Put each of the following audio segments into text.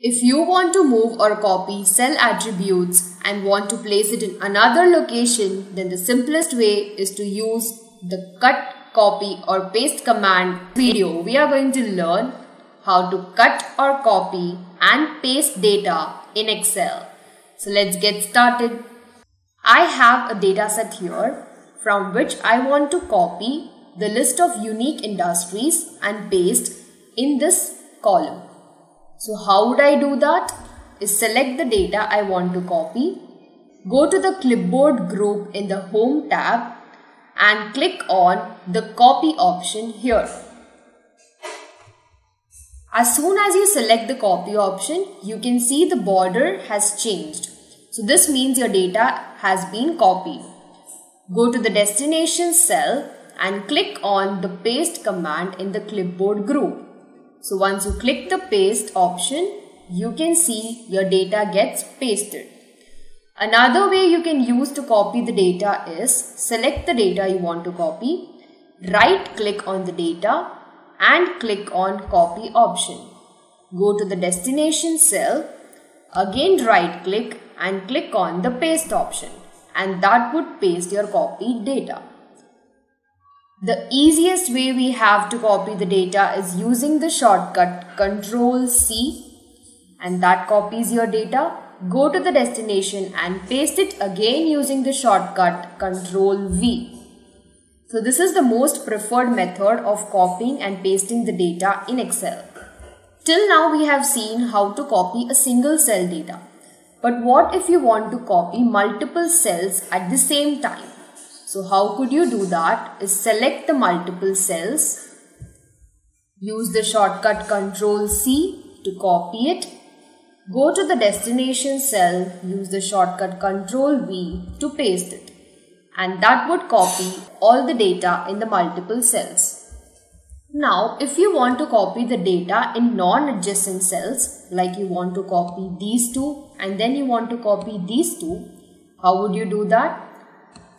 If you want to move or copy cell attributes and want to place it in another location, then the simplest way is to use the cut, copy or paste command. Video, we are going to learn how to cut or copy and paste data in Excel. So let's get started. I have a data set here from which I want to copy the list of unique industries and paste in this column. So how would I do that? Is select the data I want to copy, go to the clipboard group in the Home tab and click on the copy option here. As soon as you select the copy option, you can see the border has changed. So this means your data has been copied. Go to the destination cell and click on the paste command in the clipboard group. So once you click the paste option, you can see your data gets pasted. Another way you can use to copy the data is select the data you want to copy, right click on the data and click on copy option. Go to the destination cell, again right click and click on the paste option, and that would paste your copied data. The easiest way we have to copy the data is using the shortcut Ctrl+C, and that copies your data. Go to the destination and paste it again using the shortcut Ctrl+V. So this is the most preferred method of copying and pasting the data in Excel. Till now we have seen how to copy a single cell data. But what if you want to copy multiple cells at the same time? So how could you do that? Is select the multiple cells, use the shortcut Ctrl+C to copy it, go to the destination cell, use the shortcut Ctrl+V to paste it, and that would copy all the data in the multiple cells. Now if you want to copy the data in non-adjacent cells, like you want to copy these two and then you want to copy these two, how would you do that?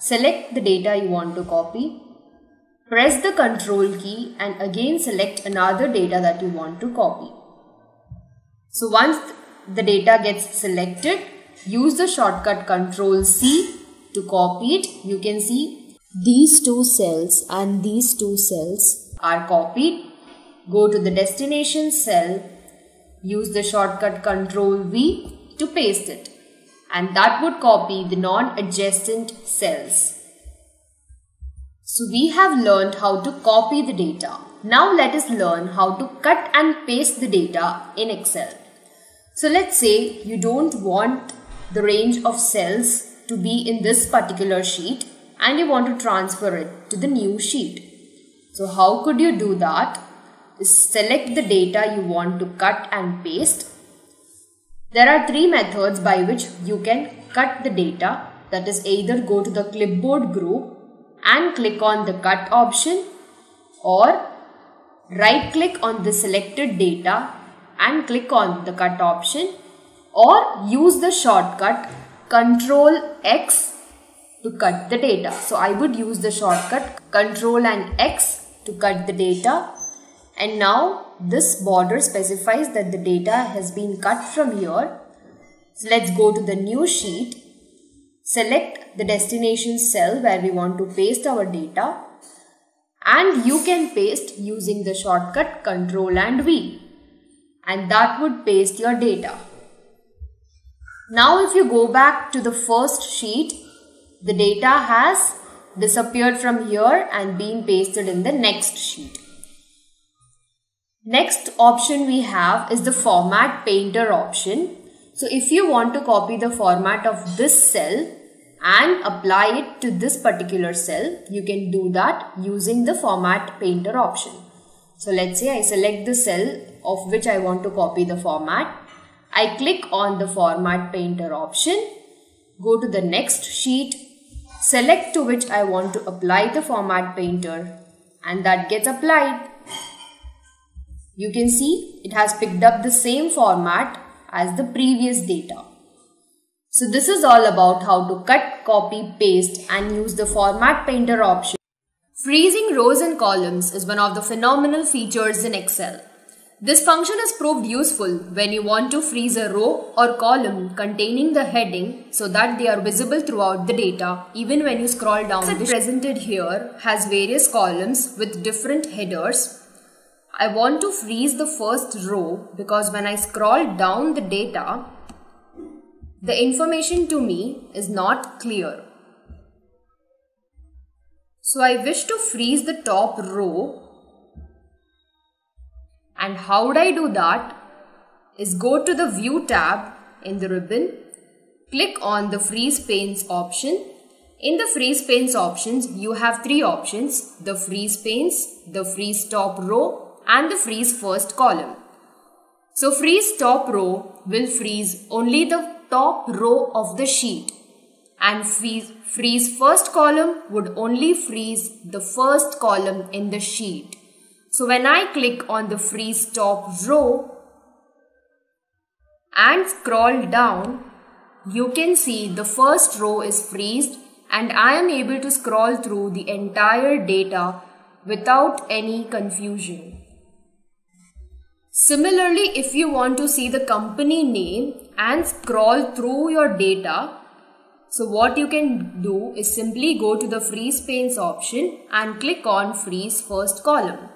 Select the data you want to copy, press the Ctrl key and again select another data that you want to copy. So once the data gets selected, use the shortcut Ctrl+C to copy it. You can see these two cells and these two cells are copied. Go to the destination cell, use the shortcut Ctrl+V to paste it, and that would copy the non-adjacent cells. So we have learned how to copy the data. Now let us learn how to cut and paste the data in Excel. So let's say you don't want the range of cells to be in this particular sheet and you want to transfer it to the new sheet. So how could you do that? Select the data you want to cut and paste. There are three methods by which you can cut the data. That is, either go to the clipboard group and click on the cut option, or right click on the selected data and click on the cut option, or use the shortcut Ctrl+X to cut the data. So I would use the shortcut Ctrl and X to cut the data. And now this border specifies that the data has been cut from here. So let's go to the new sheet, select the destination cell where we want to paste our data, and you can paste using the shortcut Ctrl and V, and that would paste your data. Now if you go back to the first sheet, the data has disappeared from here and been pasted in the next sheet. Next option we have is the Format Painter option. So if you want to copy the format of this cell and apply it to this particular cell, you can do that using the Format Painter option. So let's say I select the cell of which I want to copy the format. I click on the Format Painter option, go to the next sheet, select to which I want to apply the Format Painter, and that gets applied. You can see it has picked up the same format as the previous data. So this is all about how to cut, copy, paste and use the Format Painter option. Freezing rows and columns is one of the phenomenal features in Excel. This function is proved useful when you want to freeze a row or column containing the heading so that they are visible throughout the data even when you scroll down. The presented here has various columns with different headers. I want to freeze the first row because when I scroll down the data, the information to me is not clear. So I wish to freeze the top row. And how would I do that? Is go to the View tab in the ribbon, click on the Freeze Panes option. In the Freeze Panes options, you have three options: the Freeze Panes, the Freeze Top Row, and the Freeze First Column. So Freeze Top Row will freeze only the top row of the sheet, and Freeze First Column would only freeze the first column in the sheet. So when I click on the Freeze Top Row and scroll down, you can see the first row is freezed and I am able to scroll through the entire data without any confusion. Similarly, if you want to see the company name and scroll through your data, so what you can do is simply go to the Freeze Panes option and click on Freeze First Column.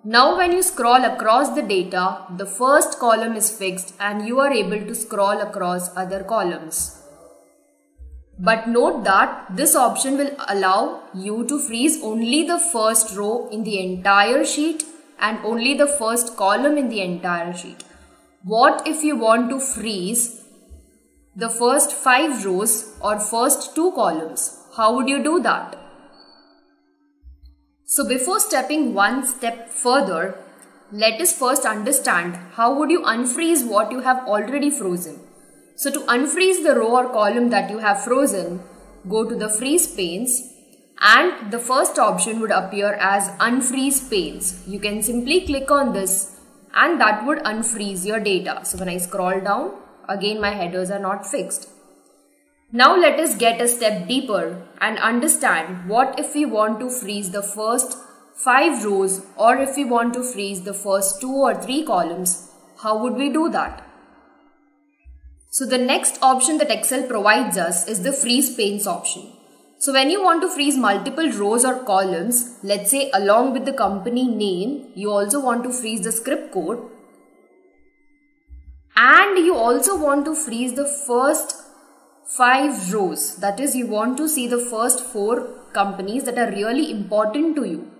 Now when you scroll across the data, the first column is fixed and you are able to scroll across other columns. But note that this option will allow you to freeze only the first row in the entire sheet and only the first column in the entire sheet. What if you want to freeze the first 5 rows or first 2 columns? How would you do that? So before stepping one step further, let us first understand how would you unfreeze what you have already frozen. So to unfreeze the row or column that you have frozen, go to the Freeze Panes and the first option would appear as Unfreeze Panes. You can simply click on this and that would unfreeze your data. So when I scroll down, again my headers are not fixed. Now let us get a step deeper and understand what if we want to freeze the first 5 rows or if we want to freeze the first 2 or 3 columns. How would we do that? So the next option that Excel provides us is the Freeze Panes option. So when you want to freeze multiple rows or columns, let's say along with the company name, you also want to freeze the script code and you also want to freeze the first 5 rows. That is, you want to see the first 4 companies that are really important to you.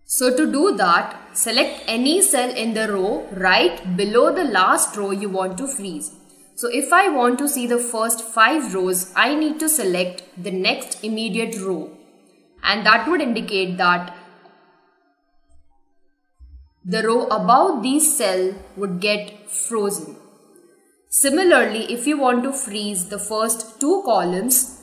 So to do that, select any cell in the row right below the last row you want to freeze. So if I want to see the first 5 rows, I need to select the next immediate row. And that would indicate that the row above this cell would get frozen. Similarly, if you want to freeze the first 2 columns,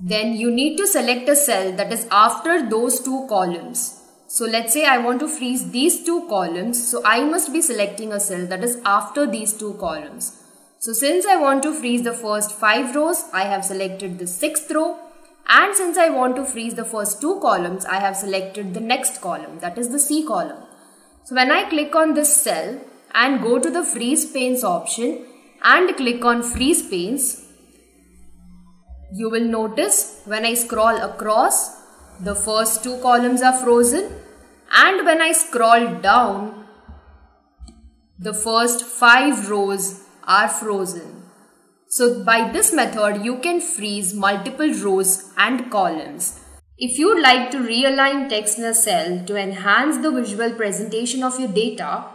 then you need to select a cell that is after those 2 columns. So let's say I want to freeze these 2 columns, so I must be selecting a cell that is after these 2 columns. So since I want to freeze the first 5 rows, I have selected the 6th row, and since I want to freeze the first 2 columns, I have selected the next column, that is the C column. So when I click on this cell and go to the Freeze Panes option, and click on Freeze Panes, you will notice when I scroll across, the first 2 columns are frozen, and when I scroll down, the first 5 rows are frozen. So by this method, you can freeze multiple rows and columns. If you would like to realign text in a cell to enhance the visual presentation of your data,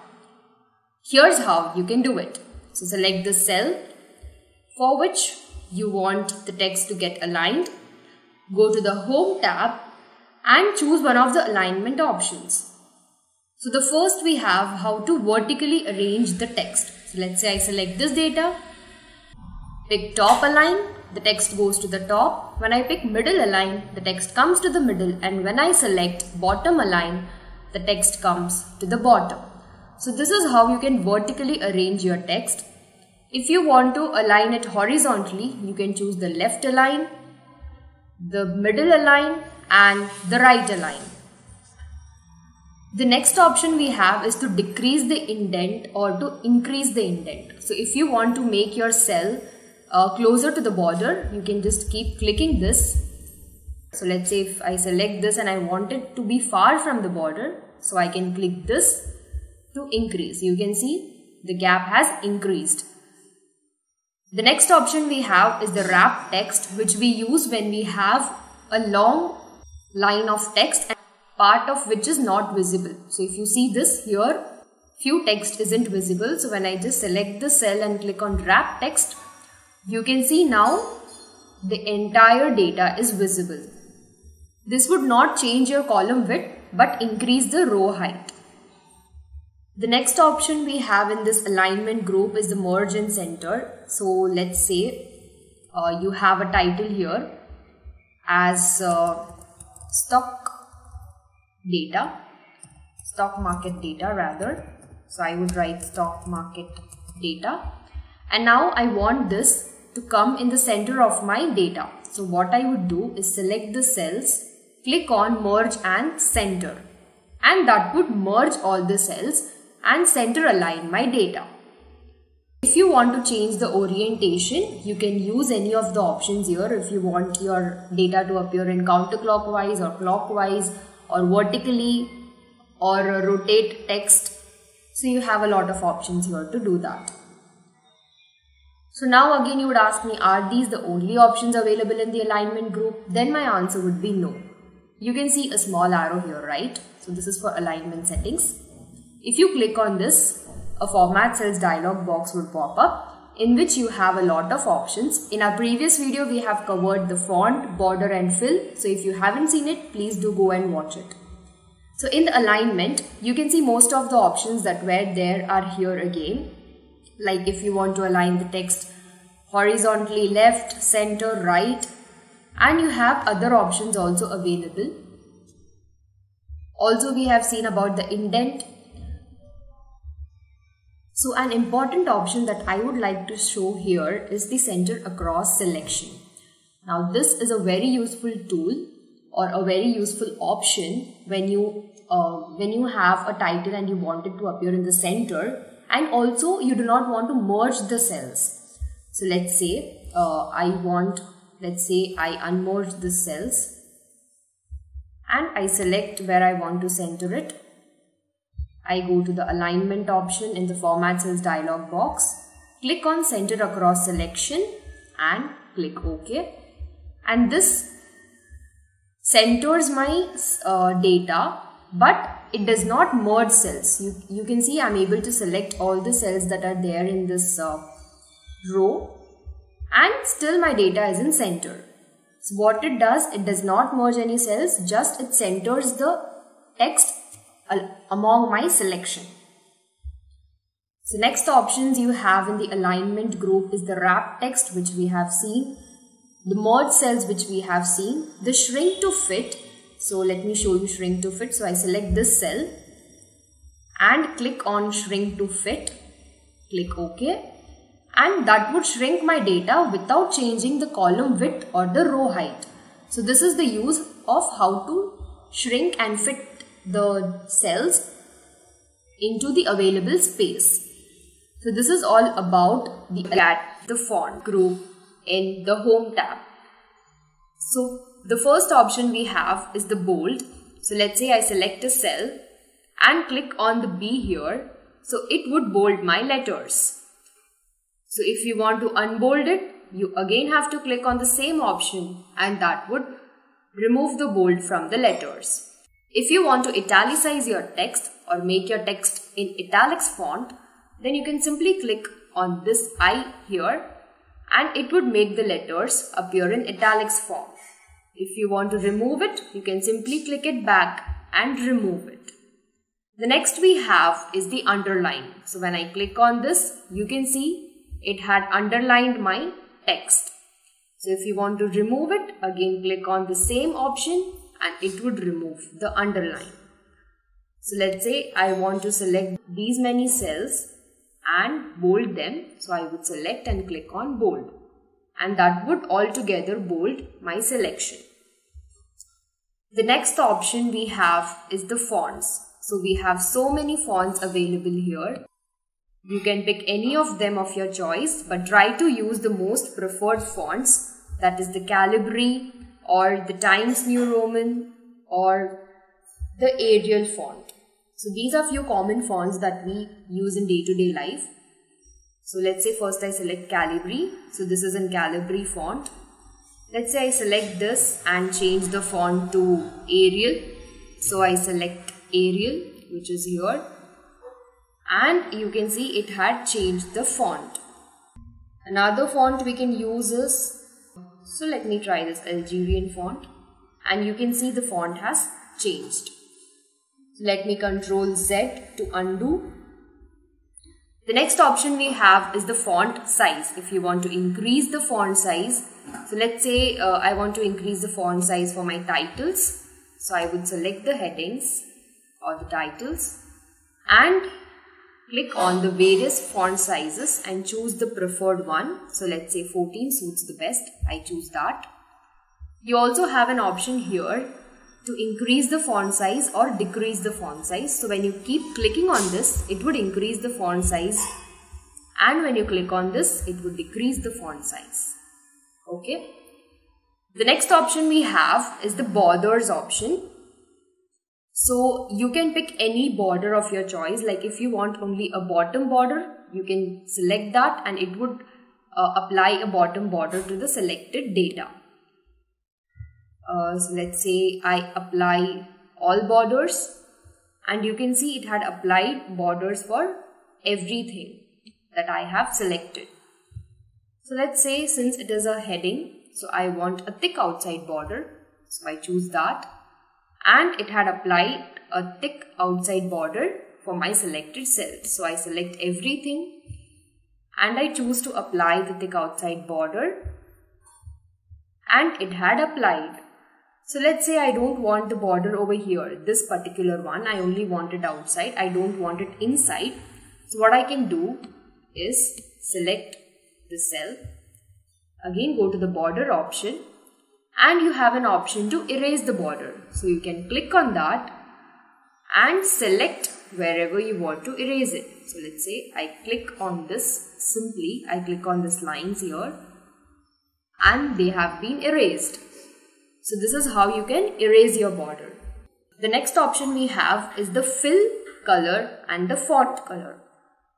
here's how you can do it. So select the cell for which you want the text to get aligned. Go to the Home tab and choose one of the alignment options. So the first we have how to vertically arrange the text. So let's say I select this data, pick top align, the text goes to the top. When I pick middle align, the text comes to the middle, and when I select bottom align, the text comes to the bottom. So this is how you can vertically arrange your text. If you want to align it horizontally, you can choose the left align, the middle align and the right align. The next option we have is to decrease the indent or to increase the indent. So if you want to make your cell closer to the border, you can just keep clicking this. So let's say if I select this and I want it to be far from the border, so I can click this to increase. You can see the gap has increased. The next option we have is the wrap text, which we use when we have a long line of text and part of which is not visible. So if you see this here, few text isn't visible. So when I just select the cell and click on wrap text, you can see now the entire data is visible. This would not change your column width but increase the row height. The next option we have in this alignment group is the merge and center. So let's say you have a title here as stock market data rather. So I would write stock market data, and now I want this to come in the center of my data. So what I would do is select the cells, click on merge and center, and that would merge all the cells and center align my data. If you want to change the orientation, you can use any of the options here. If you want your data to appear in counterclockwise or clockwise or vertically or rotate text. So you have a lot of options here to do that. So now again you would ask me, are these the only options available in the alignment group? Then my answer would be no. You can see a small arrow here, right? So this is for alignment settings. If you click on this, a format cells dialog box would pop up in which you have a lot of options. In our previous video, we have covered the font, border and fill. So if you haven't seen it, please do go and watch it. So in the alignment, you can see most of the options that were there are here again. Like if you want to align the text horizontally left, center, right, and you have other options also available. Also, we have seen about the indent. So an important option that I would like to show here is the center across selection. Now this is a very useful tool or a very useful option when you have a title and you want it to appear in the center, and also you do not want to merge the cells. So let's say I unmerge the cells and I select where I want to center it. I go to the alignment option in the format cells dialog box, click on center across selection and click OK. And this centers my data, but it does not merge cells. You can see I'm able to select all the cells that are there in this row, and still my data is in center. So what it does not merge any cells, just it centers the text among my selection. So next options you have in the alignment group is the wrap text, which we have seen, the merge cells, which we have seen, the shrink to fit. So let me show you shrink to fit. So I select this cell and click on shrink to fit, click OK, and that would shrink my data without changing the column width or the row height. So this is the use of how to shrink and fit the cells into the available space. So this is all about the font group in the home tab. So the first option we have is the bold. So let's say I select a cell and click on the B here. So it would bold my letters. So if you want to unbold it, you again have to click on the same option, and that would remove the bold from the letters. If you want to italicize your text or make your text in italics font, then you can simply click on this I here and it would make the letters appear in italics form. If you want to remove it, you can simply click it back and remove it. The next we have is the underline. So when I click on this, you can see it had underlined my text. So if you want to remove it, again click on the same option and it would remove the underline. So let's say I want to select these many cells and bold them. So I would select and click on bold, and that would altogether bold my selection. The next option we have is the fonts. So we have so many fonts available here. You can pick any of them of your choice, but try to use the most preferred fonts, that is the Calibri or the Times New Roman or the Arial font. So these are few common fonts that we use in day-to-day life. So let's say first I select Calibri. So this is in Calibri font. Let's say I select this and change the font to Arial. So I select Arial, which is here. And you can see it had changed the font. Another font we can use is, so let me try this Algerian font. And you can see the font has changed. So let me Ctrl Z to undo. The next option we have is the font size. If you want to increase the font size, so let's say I want to increase the font size for my titles. So I would select the headings or the titles and click on the various font sizes and choose the preferred one. So let's say 14 suits the best. I choose that. You also have an option here to increase the font size or decrease the font size. So when you keep clicking on this, it would increase the font size, and when you click on this, it would decrease the font size. Okay. The next option we have is the borders option. So you can pick any border of your choice. Like if you want only a bottom border, you can select that and it would apply a bottom border to the selected data. So let's say I apply all borders, and you can see it had applied borders for everything that I have selected. So let's say since it is a heading, so I want a thick outside border. So I choose that, and it had applied a thick outside border for my selected cells. So I select everything and I choose to apply the thick outside border, and it had applied. So let's say I don't want the border over here, this particular one, I only want it outside, I don't want it inside. So what I can do is select the cell, again go to the border option, and you have an option to erase the border. So you can click on that and select wherever you want to erase it. So let's say I click on this simply, I click on this lines here and they have been erased. So this is how you can erase your border. The next option we have is the fill color and the font color.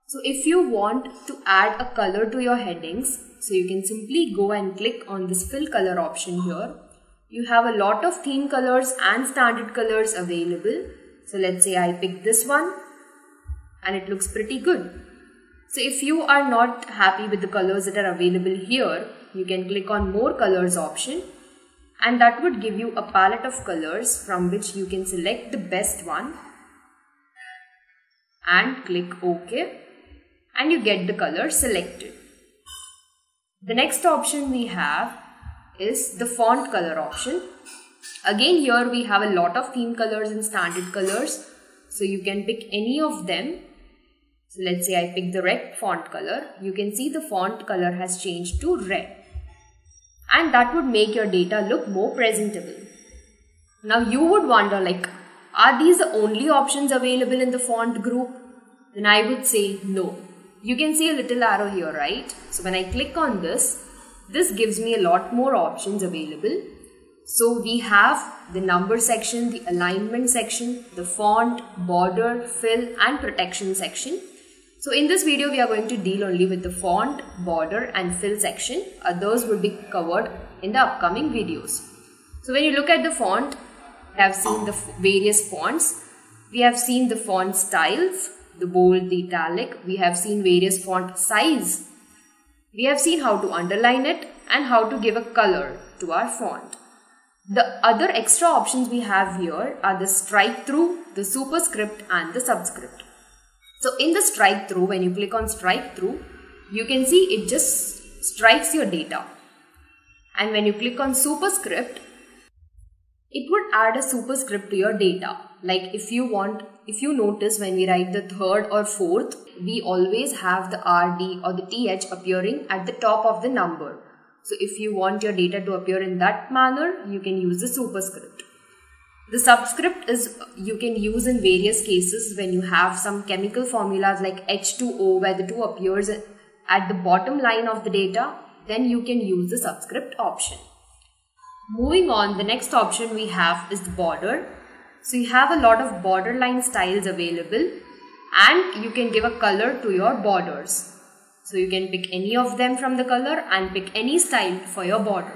So if you want to add a color to your headings, so you can simply go and click on this fill color option here. You have a lot of theme colors and standard colors available. So let's say I pick this one and it looks pretty good. So if you are not happy with the colors that are available here, you can click on more colors option, and that would give you a palette of colors from which you can select the best one and click OK, and you get the color selected. The next option we have is the font color option. Again here we have a lot of theme colors and standard colors, so you can pick any of them. So let's say I pick the red font color. You can see the font color has changed to red, and that would make your data look more presentable. Now you would wonder, like, are these the only options available in the font group? Then I would say no. You can see a little arrow here, right? So when I click on this, this gives me a lot more options available. So we have the number section, the alignment section, the font, border, fill and protection section. So in this video, we are going to deal only with the font, border and fill section. Others will be covered in the upcoming videos. So when you look at the font, we have seen the various fonts. We have seen the font styles, the bold, the italic. We have seen various font size. We have seen how to underline it and how to give a color to our font. The other extra options we have here are the strike through, the superscript and the subscript. So in the strike through, when you click on strike through, you can see it just strikes your data. And when you click on superscript, it would add a superscript to your data. Like if you notice when we write the third or fourth, we always have the RD or the TH appearing at the top of the number. So if you want your data to appear in that manner, you can use the superscript. The subscript is you can use in various cases when you have some chemical formulas like H2O where the 2 appears at the bottom line of the data, then you can use the subscript option. Moving on, the next option we have is the border. So you have a lot of borderline styles available and you can give a color to your borders. So you can pick any of them from the color and pick any style for your border.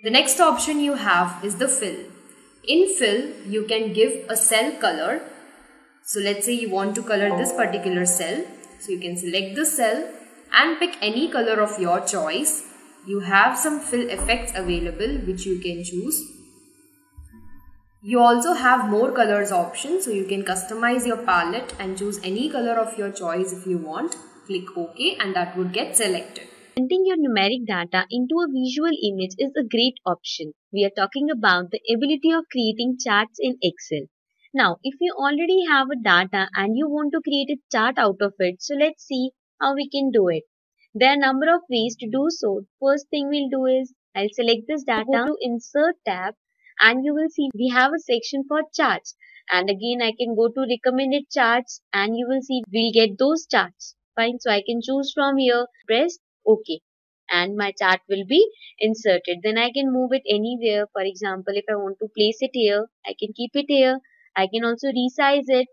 The next option you have is the fill. In fill, you can give a cell color. So let's say you want to color this particular cell. So you can select the cell and pick any color of your choice. You have some fill effects available which you can choose. You also have more colors option, so you can customize your palette and choose any color of your choice if you want. Click OK and that would get selected. Presenting your numeric data into a visual image is a great option. We are talking about the ability of creating charts in Excel. Now, if you already have a data and you want to create a chart out of it, so let's see how we can do it. There are a number of ways to do so. First thing we'll do is, I'll select this data, go to Insert tab, and you will see we have a section for charts. And again, I can go to Recommended Charts and you will see we'll get those charts. Fine, so I can choose from here, press OK. And my chart will be inserted. Then I can move it anywhere. For example, if I want to place it here, I can keep it here. I can also resize it.